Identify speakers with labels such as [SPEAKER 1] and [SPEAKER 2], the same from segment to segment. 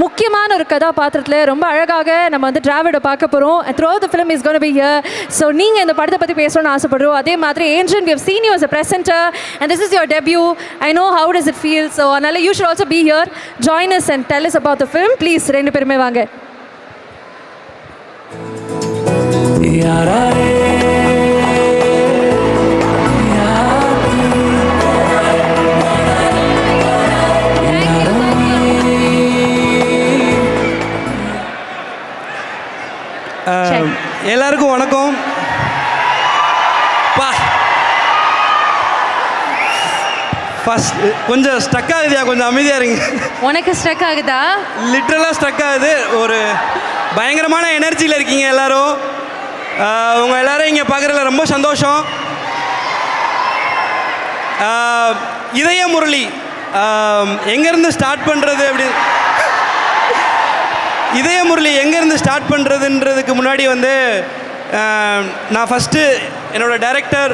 [SPEAKER 1] முக்கியமான ஒரு கதாபாத்திரத்தில் ரொம்ப அழகாக நம்ம வந்து டிராவிடை பார்க்க போகிறோம். Throughout the film is gonna be here. So நீங்கள் இந்த படத்தை பற்றி பேசணும்னு ஆசைப்படுறோம். அதே மாதிரி Angel, we have seen you as a presenter and this is your debut. I know how does it feel. So அதனால you should also be here. Join us and tell us about the film. Please ரெண்டு பேருமே வாங்க.
[SPEAKER 2] எல்லாருக்கும் வணக்கம். First கொஞ்சம் struck ஆகுதியா, கொஞ்சம் அமைதியாக இருங்க.
[SPEAKER 1] உனக்கு ஸ்ட்ரக் ஆகுதா?
[SPEAKER 2] லிட்ரலாக ஸ்ட்ரக் ஆகுது. ஒரு பயங்கரமான எனர்ஜியில் இருக்கீங்க எல்லாரும். உங்கள் எல்லாரும் இங்கே பார்க்குறதுல ரொம்ப சந்தோஷம். இதய முரளி எங்கேருந்து ஸ்டார்ட் பண்ணுறது அப்படி இதய முரளி எங்கேருந்து ஸ்டார்ட் பண்ணுறதுன்றதுக்கு முன்னாடி வந்து நான் ஃபஸ்ட்டு என்னோடய டைரக்டர்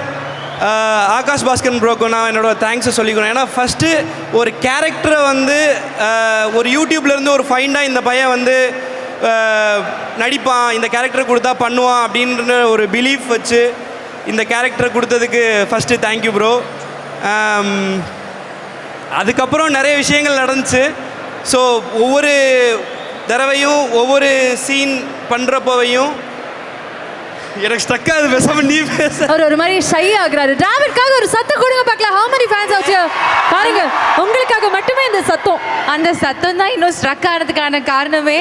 [SPEAKER 2] ஆகாஷ் பாஸ்கரன் ப்ரோக்கு நான் என்னோடய தேங்க்ஸை சொல்லிக்கிறேன். ஏன்னா ஃபஸ்ட்டு ஒரு கேரக்டரை வந்து ஒரு யூடியூப்லேருந்து ஒரு ஃபைண்டாக இந்த பையன் வந்து நடிப்பான், இந்த கேரக்டரை கொடுத்தா பண்ணுவான் அப்படின்ற ஒரு பிலீஃப் வச்சு இந்த கேரக்டரை கொடுத்ததுக்கு ஃபஸ்ட்டு தேங்க்யூ ப்ரோ. அதுக்கப்புறம் நிறைய விஷயங்கள் நடந்துச்சு. ஸோ ஒவ்வொரு தடவையும் ஒவ்வொரு சீன் பண்ணுறப்போவையும் எனக்கு ஸ்ட்ரக் ஆகுது. பேசாம நீ பேச.
[SPEAKER 1] அவர் ஒரு மாதிரி ஷை ஆகுறாரு. டிராவிட்காக ஒரு சத்தம் கொடுங்க பார்க்கலாம். how many fans out here? பாருங்க, உங்களுக்காக மட்டுமே இந்த சத்தம்.
[SPEAKER 3] அந்த சத்தம் தான் இன்னும் ஸ்ட்ரக் ஆனதுக்கான காரணமே.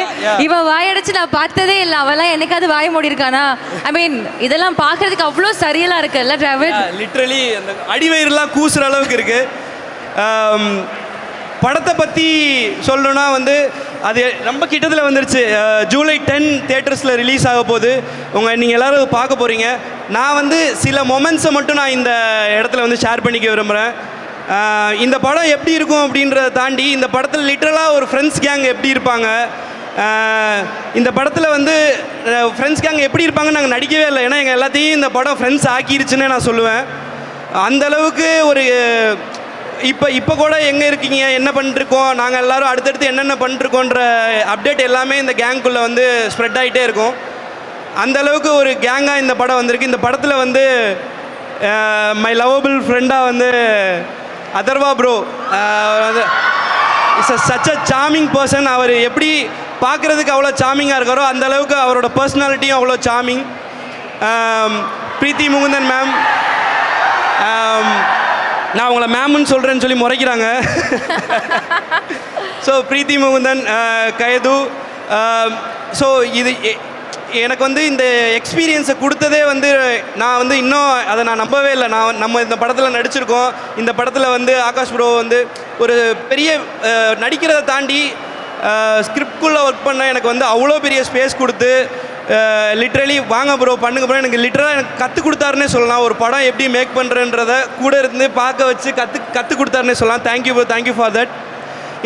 [SPEAKER 3] இவ வாயடைச்சு நான் பார்த்ததே இல்லை. அவெல்லாம் என்னைக்காவது வாய மூடி இருக்கானா? ஐ மீன் இதெல்லாம் பார்க்கறதுக்கு அவ்வளோ சரியலா இருக்குல்ல டிராவிட்?
[SPEAKER 2] லிட்ரலி அந்த அடிவயிறுலாம் கூசுற அளவுக்கு இருக்கு. படத்தை பற்றி சொல்லணுன்னா வந்து அது ரொம்ப கிட்டத்தில் வந்துருச்சு. ஜூலை 10 தியேட்டர்ஸில் ரிலீஸ் ஆக போகுது. நீங்கள் எல்லோரும் பார்க்க போகிறீங்க. நான் வந்து சில மொமெண்ட்ஸை மட்டும் நான் இந்த இடத்துல வந்து ஷேர் பண்ணிக்க விரும்புகிறேன். இந்த படம் எப்படி இருக்கும் அப்படின்றத தாண்டி இந்த படத்தில் லிட்ரலாக ஒரு ஃப்ரெண்ட்ஸ் கேங் எப்படி இருப்பாங்க, இந்த படத்தில் வந்து ஃப்ரெண்ட்ஸ் கேங் எப்படி இருப்பாங்கன்னு நாங்கள் நடிக்கவே இல்லை. ஏன்னா எங்கள் எல்லாத்தையும் இந்த படம் ஃப்ரெண்ட்ஸ் ஆக்கிருச்சுன்னு நான் சொல்லுவேன். அந்தளவுக்கு ஒரு இப்போ கூட எங்கே இருக்கீங்க, என்ன பண்ணிருக்கோம், நாங்கள் எல்லோரும் அடுத்தடுத்து என்னென்ன பண்ணிருக்கோன்ற அப்டேட் எல்லாமே இந்த கேங்குள்ளே வந்து ஸ்ப்ரெட் ஆகிட்டே இருக்கும். அந்தளவுக்கு ஒரு கேங்காக இந்த படம் வந்திருக்கு. இந்த படத்தில் வந்து மை லவபிள் ஃப்ரெண்டாக வந்து அதர்வா ப்ரோ வந்து சச் அ சார்மிங் பர்சன். அவர் எப்படி பார்க்குறதுக்கு அவ்வளோ சார்மிங்காக இருக்காரோ அந்தளவுக்கு அவரோட பர்சனாலிட்டியும் அவ்வளோ சார்மிங். பிரீத்தி முகுந்தன் மேம், நான் உங்களை மேம்னு சொல்கிறேன்னு சொல்லி முறைக்கிறாங்க. ஸோ பிரீத்தி முகுந்தன், கயது. ஸோ இது எனக்கு வந்து இந்த எக்ஸ்பீரியன்ஸை கொடுத்ததே வந்து நான் வந்து இன்னும் அதை நான் நம்பவே இல்லை. நம்ம இந்த படத்தில் நடிச்சிருக்கோம். இந்த படத்தில் வந்து ஆகாஷ் ப்ரோ வந்து ஒரு பெரிய நடிக்கிறதை தாண்டி ஸ்கிரிப்ட்குள்ளே ஒர்க் பண்ண எனக்கு வந்து அவ்வளோ பெரிய ஸ்பேஸ் கொடுத்து லிட்ரலி வாங்க ப்ரோ பண்ணுங்க ப்ரோ எனக்கு லிட்ரலாக எனக்கு கற்றுக் கொடுத்தாருன்னே சொல்லலாம். ஒரு படம் எப்படி மேக் பண்ணுறன்றத கூட இருந்து பார்க்க வச்சு கற்றுக் கொடுத்தாருன்னே சொல்லலாம். Thank you bro, thank you for that.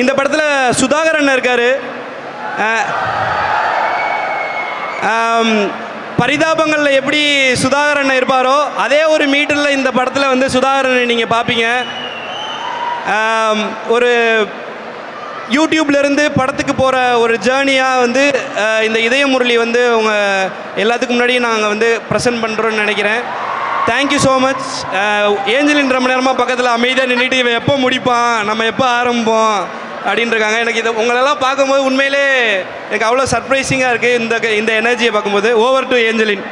[SPEAKER 2] இந்த படத்தில் சுதாகரன் இருக்கார். பரிதாபங்களில் எப்படி சுதாகரன் இருப்பாரோ அதே ஒரு மீட்டரில் இந்த படத்தில் வந்து சுதாகரனை நீங்கள் பார்ப்பீங்க. ஒரு யூடியூப்லேருந்து படத்துக்கு போகிற ஒரு ஜேர்னியாக வந்து இந்த இதய முரளி வந்து உங்கள் எல்லாத்துக்கும் முன்னாடி நாங்கள் வந்து ப்ரெசென்ட் பண்ணுறோன்னு நினைக்கிறேன். Thank you so much. ஏஞ்சலின் ரொம்ப நேரமாக பக்கத்தில் அமைதியாக நின்றுட்டு இவன் எப்போ முடிப்பான், நம்ம எப்போ ஆரம்பிப்போம் அப்படின்ட்டுருக்காங்க. எனக்கு இதை உங்களெல்லாம் பார்க்கும்போது உண்மையிலே எனக்கு அவ்வளோ சர்ப்ரைசிங்காக இருக்குது இந்த எனர்ஜியை பார்க்கும்போது. Over to Angeline.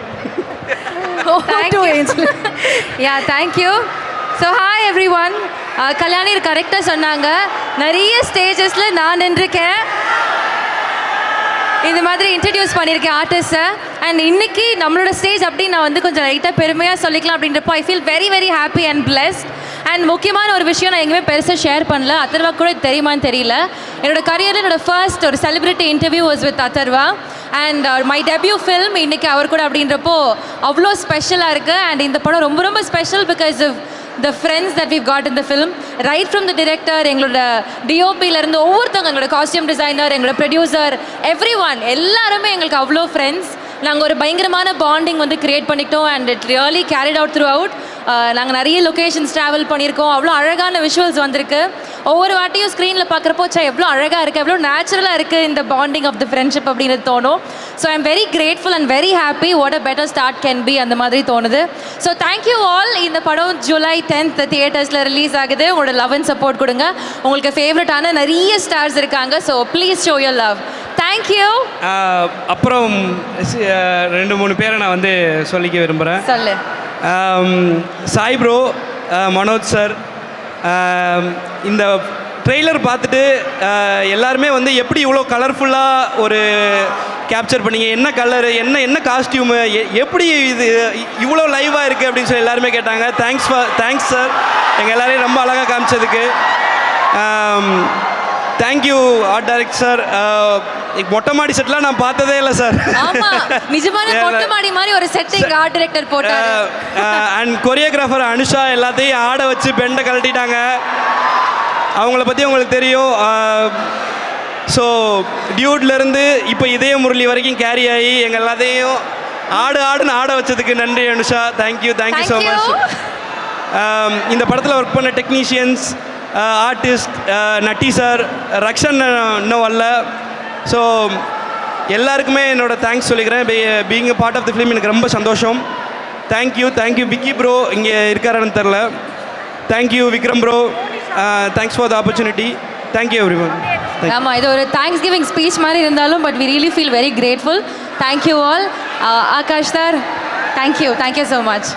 [SPEAKER 3] Thank you. So hi every one. Kalyani கரெக்டாக சொன்னாங்க. நிறைய ஸ்டேஜஸில் நான் நின்றுருக்கேன், இந்த மாதிரி இன்ட்ரடியூஸ் பண்ணியிருக்கேன் ஆர்டிஸ்ட்டை. அண்ட் இன்றைக்கி நம்மளோட ஸ்டேஜ் அப்படி நான் வந்து கொஞ்சம் லைட்டாக பெருமையாக சொல்லிக்கலாம் அப்படின்றப்போ I feel very very happy and blessed. And முக்கியமான ஒரு விஷயம் நான் எங்கேயுமே பெருசாக ஷேர் பண்ணல. அதர்வா கூட தெரியுமான்னு தெரியல. என்னோடய கரியரில் என்னோடய ஃபர்ஸ்ட் ஒரு celebrity interview was with Atharva. And my debut film இன்றைக்கி அவர் கூட அப்படின்றப்போ அவ்வளோ ஸ்பெஷலாக இருக்குது. அண்ட் இந்த படம் ரொம்ப ரொம்ப special because of the friends that we've got in the film, right from the director, எங்களோட டிஓபியிலேருந்து ஒவ்வொருத்தவங்க, எங்களோட காஸ்டியூம் டிசைனர், எங்களோட ப்ரொடியூசர், எவ்ரி ஒன் எல்லாருமே எங்களுக்கு அவ்வளோ ஃப்ரெண்ட்ஸ். நாங்கள் ஒரு பயங்கரமான பாண்டிங் வந்து க்ரியேட் பண்ணிக்கிட்டோம். And it really carried out through out. நாங்கள் நிறைய லொக்கேஷன்ஸ் ட்ராவல் பண்ணியிருக்கோம். அவ்வளோ அழகான விஷுவல்ஸ் வந்திருக்கு. ஒவ்வொரு வாட்டியும் ஸ்க்ரீனில் பார்க்குறப்போ எவ்வளோ அழகாக இருக்குது, எவ்வளோ நேச்சுரலாக இருக்குது இந்த பாண்டிங் ஆஃப் த ஃப்ரெண்ட்ஷிப் அப்படின்னு தோணும். So I am very grateful and very happy. What a better start can be அந்த மாதிரி தோணுது. So thank you all. இந்த படம் ஜூலை 10th தியேட்டர்ஸில் ரிலீஸ் ஆகுது. உங்களோட லவ் அண்ட் சப்போர்ட் கொடுங்க. உங்களுக்கு ஃபேவரட்டான நிறைய ஸ்டார்ஸ் இருக்காங்க. So please show your love. Thank you.
[SPEAKER 2] அப்புறம் 2-3 பேரை நான் வந்து சொல்லிக்க விரும்புகிறேன்.
[SPEAKER 3] சொல்லு.
[SPEAKER 2] சாய் ப்ரோ, மனோஜ் சார், இந்த ட்ரெய்லர் பார்த்துட்டு எல்லாருமே வந்து எப்படி இவ்வளோ கலர்ஃபுல்லாக ஒரு கேப்சர் பண்ணீங்க, என்ன கலரு, என்ன காஸ்டியூமு, எப்படி இது இவ்வளோ லைவாக இருக்குது அப்படின்னு சொல்லி எல்லாருமே கேட்டாங்க. தேங்க்ஸ் சார், எங்கள் எல்லாரையும் ரொம்ப அழகாக காமிச்சதுக்கு. Thank you art director sir. மொட்டை மாடி செட்லாம் நான் பார்த்ததே இல்லை சார்.
[SPEAKER 3] ஆமா, நிஜமான மொட்டை மாடி மாதிரி ஒரு செட்டிங் ஆர்ட் டைரக்டர் போட்டாரு.
[SPEAKER 2] அண்ட் கொரியோகிராஃபர் அனுஷா எல்லாத்தையும் ஆட வச்சு பெண்டை கழட்டிட்டாங்க. அவங்கள பற்றி உங்களுக்கு தெரியும். ஸோ டியூட்லேருந்து இப்போ இதய முரளி வரைக்கும் கேரி ஆகி எங்கள் எல்லாத்தையும் ஆடுன்னு ஆட வச்சதுக்கு நன்றி அனுஷா. Thank you so much. இந்த படத்தில் ஒர்க் பண்ண technicians, artist, Natty sir, Rakshan இன்னும் வரல. ஸோ எல்லாருக்குமே என்னோட தேங்க்ஸ் சொல்லிக்கிறேன். Being part of the film எனக்கு ரொம்ப சந்தோஷம். தேங்க்யூ விக்கி ப்ரோ, இங்கே இருக்காரான்னு தெரில. Thank you Vikram bro, thanks for the opportunity. Thank you everyone.
[SPEAKER 3] ஆமாம், இது ஒரு தேங்க்ஸ் கிவிங் ஸ்பீச் மாதிரி இருந்தாலும் but we really feel very grateful. Thank you all. Akash sir, thank you so much.